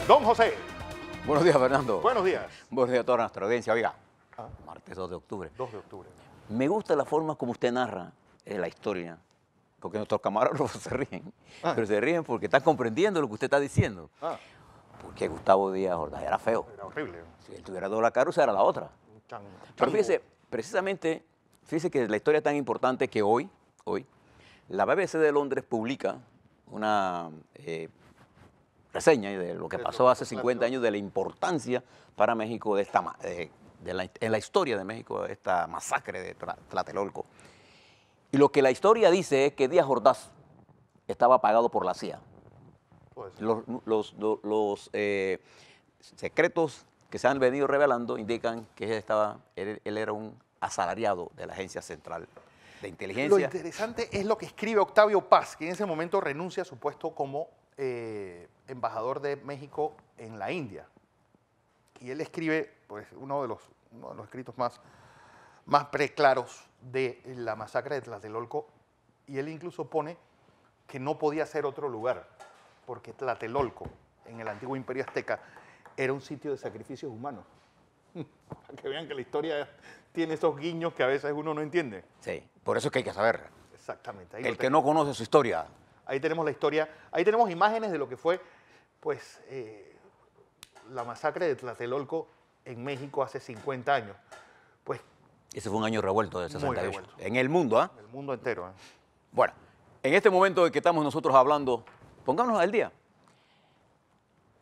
Don José. Buenos días, Fernando. Buenos días. Buenos días a toda nuestra audiencia. Oiga, martes 2 de octubre. 2 de octubre. Me gusta la forma como usted narra la historia, porque nuestros camarógrafos se ríen, pero se ríen porque están comprendiendo lo que usted está diciendo. Porque Gustavo Díaz Ordaz era feo. Era horrible. Si él tuviera toda la caruza, era la otra. Pero fíjese, precisamente, fíjese que la historia es tan importante que hoy, la BBC de Londres publica una reseña de lo que pasó hace 50 años, de la importancia para México de en la historia de México, de esta masacre de Tlatelolco. Y lo que la historia dice es que Díaz Ordaz estaba pagado por la CIA. Los secretos que se han venido revelando indican que él era un asalariado de la Agencia Central de Inteligencia. Lo interesante es lo que escribe Octavio Paz, que en ese momento renuncia a su puesto como embajador de México en la India. Y él escribe pues, uno de los escritos más preclaros de la masacre de Tlatelolco, y él incluso pone que no podía ser otro lugar, porque Tlatelolco, en el antiguo Imperio Azteca, era un sitio de sacrificios humanos. Para que vean que la historia tiene esos guiños que a veces uno no entiende. Sí, por eso es que hay que saber. Exactamente. El que no conoce su historia. Ahí tenemos la historia, ahí tenemos imágenes de lo que fue pues, la masacre de Tlatelolco en México hace 50 años. Pues, ese fue un año revuelto de 68. Revuelto. En el mundo, ¿ah? El mundo entero. Bueno, en este momento en que estamos nosotros hablando, pongámonos al día.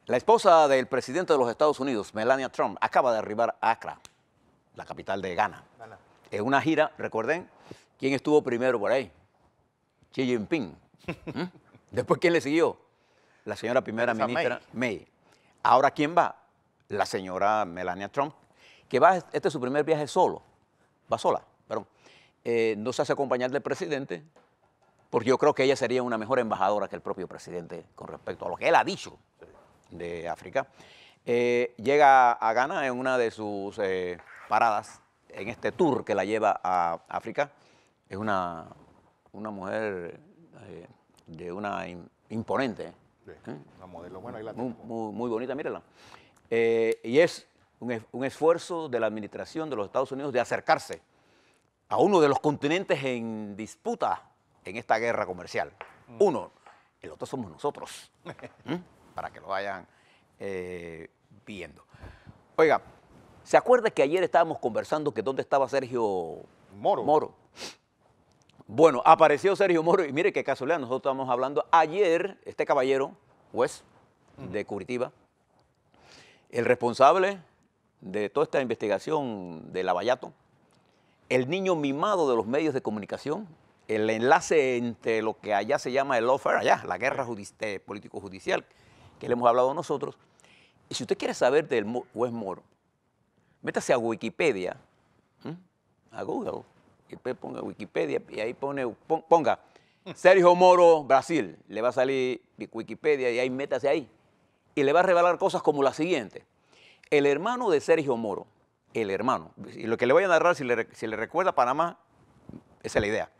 La esposa del presidente de los Estados Unidos, Melania Trump, acaba de arribar a Accra, la capital de Ghana. En una gira, recuerden, ¿quién estuvo primero por ahí? Xi Jinping. Después, ¿quién le siguió? La señora primera ministra May. Ahora, ¿quién va? La señora Melania Trump, que va, este es su primer viaje solo. Va sola, perdón. No se hace acompañar del presidente, porque yo creo que ella sería una mejor embajadora que el propio presidente con respecto a lo que él ha dicho de África. Llega a Ghana en una de sus paradas en este tour que la lleva a África. Es una mujer de una imponente. Una modelo buena y muy bonita, mírala. Y es un esfuerzo de la administración de los Estados Unidos de acercarse a uno de los continentes en disputa en esta guerra comercial. Uno, el otro somos nosotros. Para que lo vayan viendo. Oiga, ¿se acuerda que ayer estábamos conversando que dónde estaba Sergio Moro? Bueno, apareció Sergio Moro y mire qué casualidad, nosotros estábamos hablando ayer, este caballero, juez de Curitiba, el responsable de toda esta investigación de Lavallato, el niño mimado de los medios de comunicación, el enlace entre lo que allá se llama el lawfare, allá, la guerra político-judicial, que le hemos hablado nosotros. Y si usted quiere saber del juez Moro, métase a Wikipedia, a Google, y ponga Wikipedia y ahí ponga Sergio Moro, Brasil. Le va a salir Wikipedia y ahí métase ahí. Y le va a revelar cosas como la siguiente. El hermano de Sergio Moro, el hermano, y lo que le voy a narrar, si le recuerda Panamá, esa es la idea.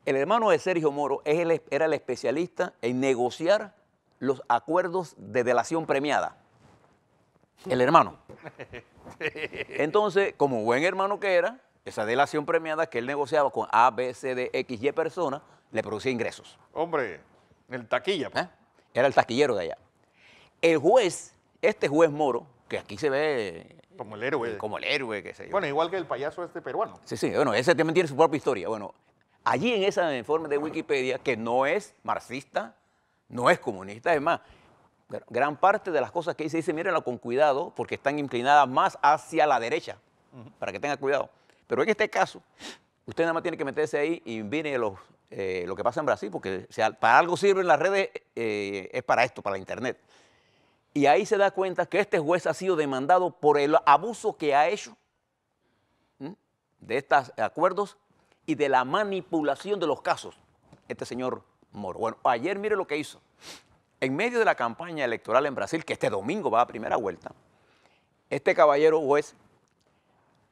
El hermano de Sergio Moro era el especialista en negociar los acuerdos de delación premiada. El hermano. Entonces, como buen hermano que era, esa delación premiada que él negociaba con A, B, C, D, X, Y personas, le producía ingresos. Hombre, el taquilla. Era el taquillero de allá. El juez, este juez Moro, que aquí se ve como el héroe. Como el héroe, qué sé yo. Bueno, igual que el payaso este peruano. Sí, bueno, ese también tiene su propia historia. Bueno, allí en ese informe de Wikipedia, que no es marxista, no es comunista, es más, gran parte de las cosas que dice, mírenlo con cuidado, porque están inclinadas más hacia la derecha, para que tenga cuidado. Pero en este caso, usted nada más tiene que meterse ahí y mire lo que pasa en Brasil, porque para algo sirven las redes, es para esto, para la internet. Y ahí se da cuenta que este juez ha sido demandado por el abuso que ha hecho de estos acuerdos y de la manipulación de los casos, este señor Moro. Bueno, ayer mire lo que hizo. En medio de la campaña electoral en Brasil, que este domingo va a primera vuelta, este caballero juez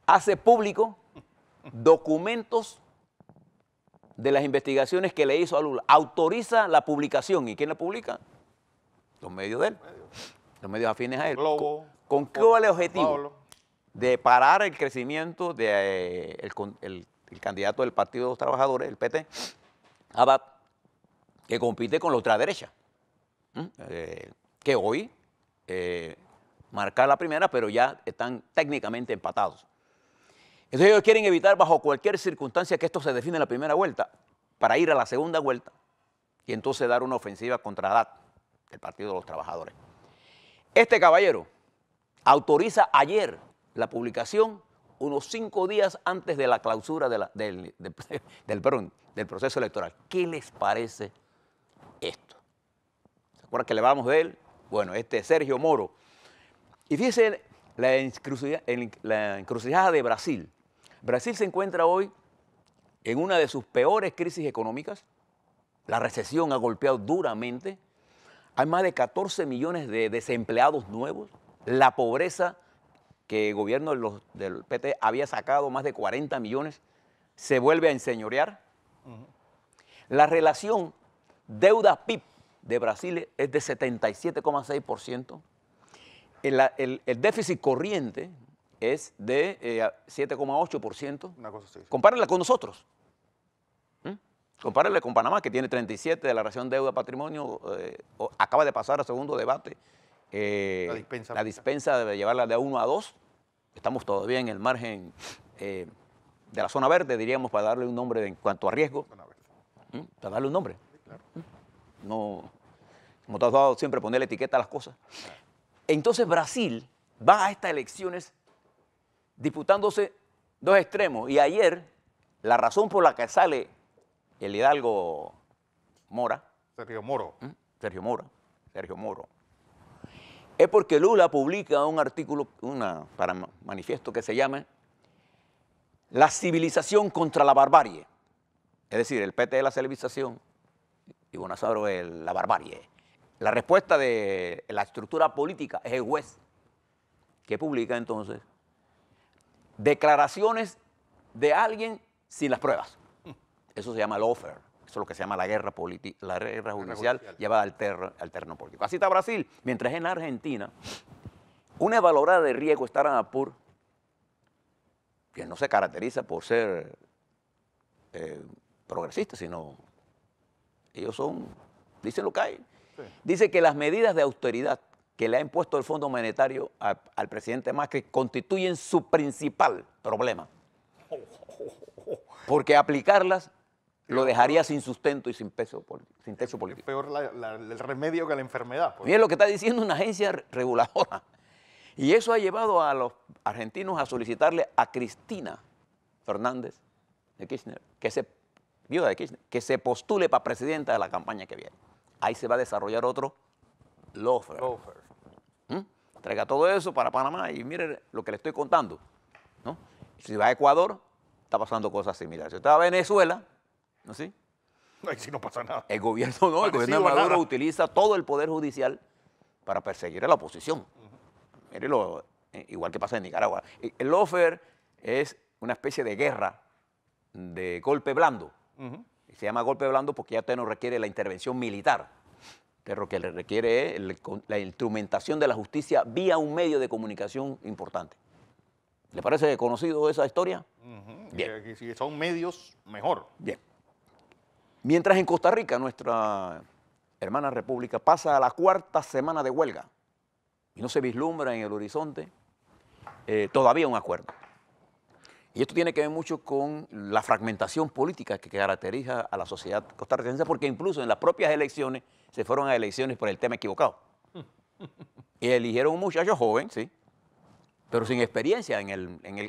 hace público documentos de las investigaciones que le hizo a Lula. Autoriza la publicación. ¿Y quién la publica? Los medios de él. los medios afines a él. Globo. ¿Con cuál es el objetivo? Pablo. De parar el crecimiento de el candidato del Partido de los Trabajadores, el PT, Abad, que compite con la ultraderecha, que hoy marca la primera, pero ya están técnicamente empatados. Entonces ellos quieren evitar bajo cualquier circunstancia que esto se define en la primera vuelta, para ir a la segunda vuelta y entonces dar una ofensiva contra Haddad, el Partido de los Trabajadores. Este caballero autoriza ayer la publicación unos 5 días antes de la clausura del proceso electoral. ¿Qué les parece esto? ¿Se acuerdan que le hablamos de él? Bueno, este es Sergio Moro. Y fíjense la encrucijada de Brasil. Brasil se encuentra hoy en una de sus peores crisis económicas. La recesión ha golpeado duramente. Hay más de 14 millones de desempleados nuevos. La pobreza que el gobierno del PT había sacado, más de 40 millones, se vuelve a enseñorear. La relación deuda-PIB de Brasil es de 77,6%. El déficit corriente es de 7,8%. Una cosa así. Compárenla con nosotros. Compárenle con Panamá, que tiene 37 de la relación deuda-patrimonio. Acaba de pasar a segundo debate. La dispensa debe llevarla de 1 a 2. Estamos todavía en el margen de la zona verde, diríamos, para darle un nombre en cuanto a riesgo. Para darle un nombre. Sí, claro. No, como te has dado siempre ponerle etiqueta a las cosas. Entonces Brasil va a estas elecciones disputándose dos extremos. Y ayer, la razón por la que sale el hidalgo Mora, Sergio Moro. Sergio Moro, es porque Lula publica un artículo para manifiesto que se llama La civilización contra la barbarie. Es decir, el PT es la civilización y Bonazaro es la barbarie. La respuesta de la estructura política es el juez, que publica entonces declaraciones de alguien sin las pruebas. Eso se llama lawfare. Eso es lo que se llama la guerra judicial llevada al terreno político. Así está Brasil. Mientras en la Argentina, una evaluadora de riesgo, Standard & Poor's, que no se caracteriza por ser progresistas, sino ellos dicen lo que hay. Sí. Dice que las medidas de austeridad que le ha impuesto el Fondo Monetario al presidente Macri constituyen su principal problema. Porque aplicarlas lo dejaría sin sustento y sin techo político. Es peor el remedio que la enfermedad. Pues. Miren lo que está diciendo una agencia reguladora. Y eso ha llevado a los argentinos a solicitarle a Cristina Fernández de Kirchner, viuda de Kirchner, que se postule para presidenta de la campaña que viene. Ahí se va a desarrollar otro lawfare. Traiga todo eso para Panamá y mire lo que le estoy contando, ¿no? Si va a Ecuador, está pasando cosas similares. Si usted va a Venezuela, ¿no? ¿Sí? Ahí sí no pasa nada. El gobierno de Maduro utiliza todo el poder judicial para perseguir a la oposición. Mire igual que pasa en Nicaragua. El lawfare es una especie de guerra de golpe blando. Se llama golpe blando porque ya usted no requiere la intervención militar, pero lo que le requiere es la instrumentación de la justicia vía un medio de comunicación importante. ¿Le parece conocido esa historia? Bien. Si son medios, mejor. Bien. Mientras en Costa Rica, nuestra hermana república pasa a la 4ª semana de huelga y no se vislumbra en el horizonte todavía un acuerdo. Y esto tiene que ver mucho con la fragmentación política que caracteriza a la sociedad costarricense, porque incluso en las propias elecciones se fueron a elecciones por el tema equivocado. Y eligieron un muchacho joven, sí, pero sin experiencia en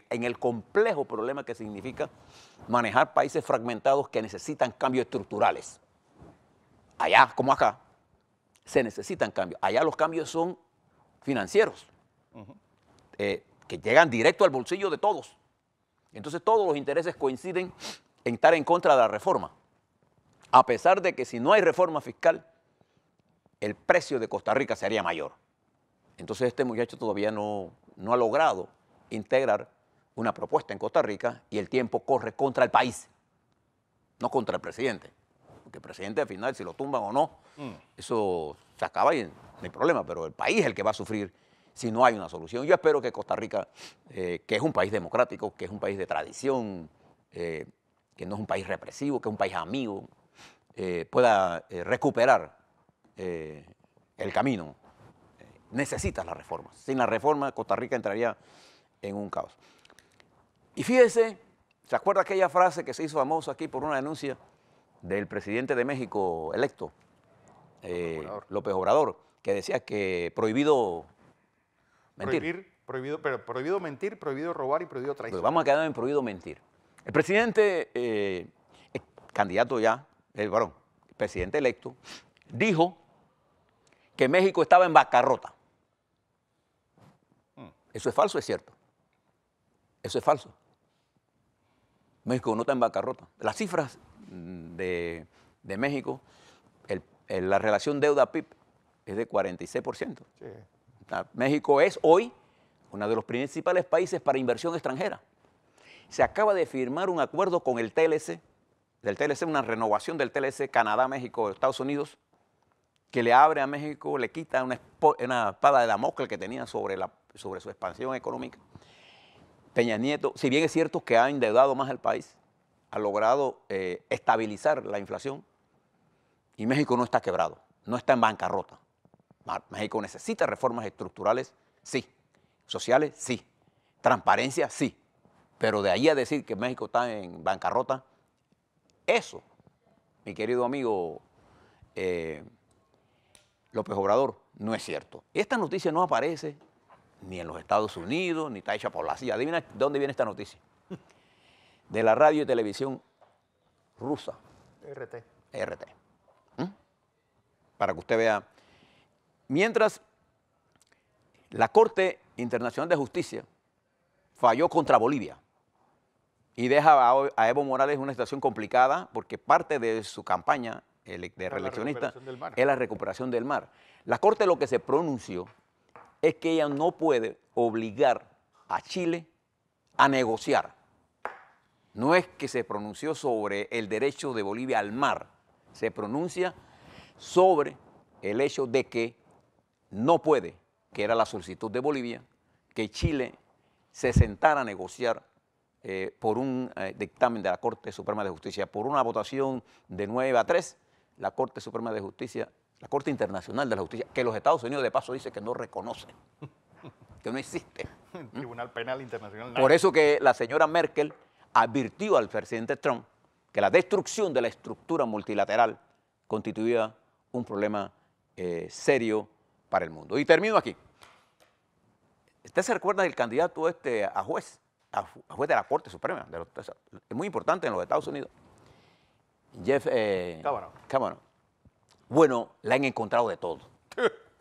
el complejo problema que significa manejar países fragmentados que necesitan cambios estructurales. Allá, como acá, se necesitan cambios. Allá los cambios son financieros, que llegan directo al bolsillo de todos. Entonces todos los intereses coinciden en estar en contra de la reforma, a pesar de que si no hay reforma fiscal, el precio de Costa Rica sería mayor. Entonces este muchacho todavía no ha logrado integrar una propuesta en Costa Rica y el tiempo corre contra el país, no contra el presidente. Porque el presidente al final, si lo tumban o no, eso se acaba y no hay problema, pero el país es el que va a sufrir si no hay una solución. Yo espero que Costa Rica, que es un país democrático, que es un país de tradición, que no es un país represivo, que es un país amigo, pueda recuperar el camino. Necesita las reformas. Sin la reforma, Costa Rica entraría en un caos. Y fíjese, ¿se acuerda aquella frase que se hizo famosa aquí por una denuncia del presidente de México electo, López Obrador, que decía que prohibido mentir? Prohibido mentir, prohibido robar y prohibido Pues traicionar. vamos a quedar en prohibido mentir. El presidente, candidato ya, presidente electo, dijo que México estaba en bancarrota. ¿Eso es falso o es cierto? Eso es falso. México no está en bancarrota. Las cifras de México, la relación deuda-PIB es de 46%. Sí. México es hoy uno de los principales países para inversión extranjera. Se acaba de firmar un acuerdo con el TLC, una renovación del TLC, Canadá, México, Estados Unidos, que le abre a México, le quita una espada de Damocles que tenía sobre su expansión económica. Peña Nieto, si bien es cierto que ha endeudado más al país, ha logrado estabilizar la inflación y México no está quebrado, no está en bancarrota. México necesita reformas estructurales, sí. Sociales, sí. Transparencia, sí. Pero de ahí a decir que México está en bancarrota, eso, mi querido amigo López Obrador, no es cierto. Esta noticia no aparece ni en los Estados Unidos, ni está hecha por la CIA. Adivina de dónde viene esta noticia. De la radio y televisión rusa. RT. Para que usted vea. Mientras la Corte Internacional de Justicia falló contra Bolivia y deja a Evo Morales en una situación complicada porque parte de su campaña de reeleccionista es la recuperación del mar. La Corte lo que se pronunció es que ella no puede obligar a Chile a negociar. No es que se pronunció sobre el derecho de Bolivia al mar, se pronuncia sobre el hecho de que no puede, que era la solicitud de Bolivia, que Chile se sentara a negociar por un dictamen de la Corte Suprema de Justicia, por una votación de 9-3, la Corte Suprema de Justicia, la Corte Internacional de la Justicia, que los Estados Unidos de paso dice que no reconoce, que no existe. El Tribunal Penal Internacional. Por eso que la señora Merkel advirtió al presidente Trump que la destrucción de la estructura multilateral constituía un problema serio para el mundo. Y termino aquí. ¿Usted se recuerda del candidato a juez de la Corte Suprema? Es muy importante en los Estados Unidos. Jeff Kavanaugh. Bueno, le han encontrado de todo.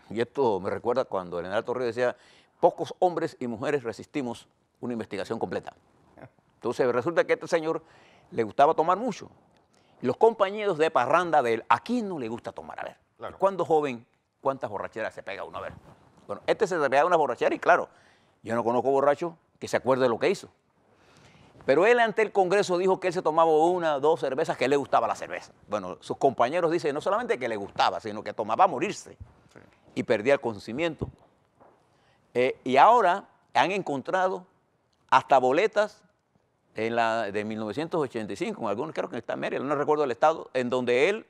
Y esto me recuerda cuando el general Torrijos decía, pocos hombres y mujeres resistimos una investigación completa. Entonces resulta que a este señor le gustaba tomar mucho. Y los compañeros de parranda de él, ¿a quién no le gusta tomar? A ver, claro. Cuando joven, ¿cuántas borracheras se pega uno? A ver. Bueno, se pega una borrachera y claro, yo no conozco borracho que se acuerde de lo que hizo. Pero él ante el Congreso dijo que él se tomaba 1 o 2 cervezas, que le gustaba la cerveza. Bueno, sus compañeros dicen no solamente que le gustaba, sino que tomaba a morirse. Sí. Y perdía el conocimiento. Y ahora han encontrado hasta boletas de 1985, en algunos creo que está en Maryland, no recuerdo el estado, en donde él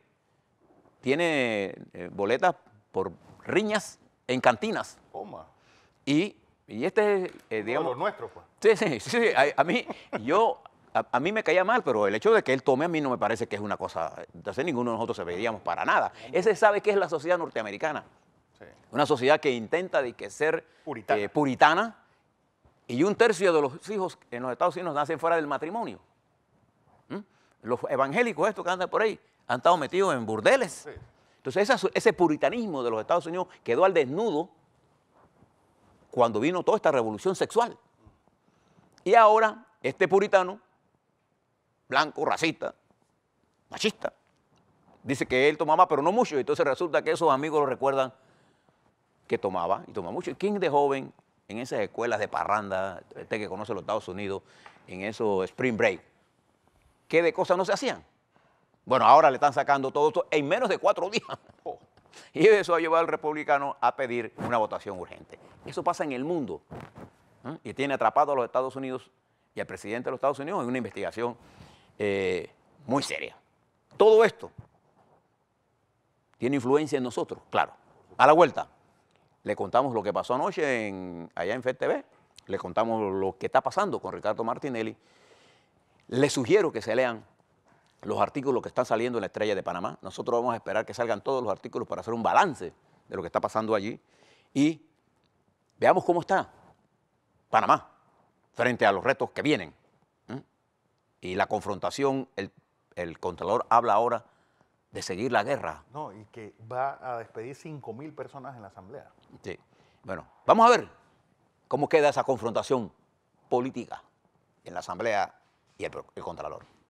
tiene boletas por riñas en cantinas. Toma. Y este es, digamos... los nuestros, pues. Sí. A mí me caía mal, pero el hecho de que él tome a mí no me parece que es una cosa... Entonces ninguno de nosotros se veíamos para nada. Ese sabe qué es la sociedad norteamericana. Sí. Una sociedad que intenta ser puritana. Y 1/3 de los hijos en los Estados Unidos nacen fuera del matrimonio. Los evangélicos estos que andan por ahí han estado metidos en burdeles. Sí. Entonces ese puritanismo de los Estados Unidos quedó al desnudo cuando vino toda esta revolución sexual. Y ahora este puritano, blanco, racista, machista, dice que él tomaba pero no mucho. Entonces resulta que esos amigos lo recuerdan que tomaba y toma mucho. ¿Y quién de joven en esas escuelas de parranda, usted que conoce los Estados Unidos, en esos spring break, qué de cosas no se hacían? Bueno, ahora le están sacando todo esto en menos de 4 días. Y eso ha llevado al republicano a pedir una votación urgente. Eso pasa en el mundo. Y tiene atrapado a los Estados Unidos y al presidente de los Estados Unidos en una investigación muy seria. Todo esto tiene influencia en nosotros, claro. A la vuelta, le contamos lo que pasó anoche allá en FED-TV, le contamos lo que está pasando con Ricardo Martinelli. Les sugiero que se lean los artículos que están saliendo en la Estrella de Panamá. Nosotros vamos a esperar que salgan todos los artículos para hacer un balance de lo que está pasando allí y veamos cómo está Panamá frente a los retos que vienen. Y la confrontación, el Contralor habla ahora de seguir la guerra. No, y que va a despedir 5.000 personas en la Asamblea. Sí. Bueno, vamos a ver cómo queda esa confrontación política en la Asamblea y el Contralor.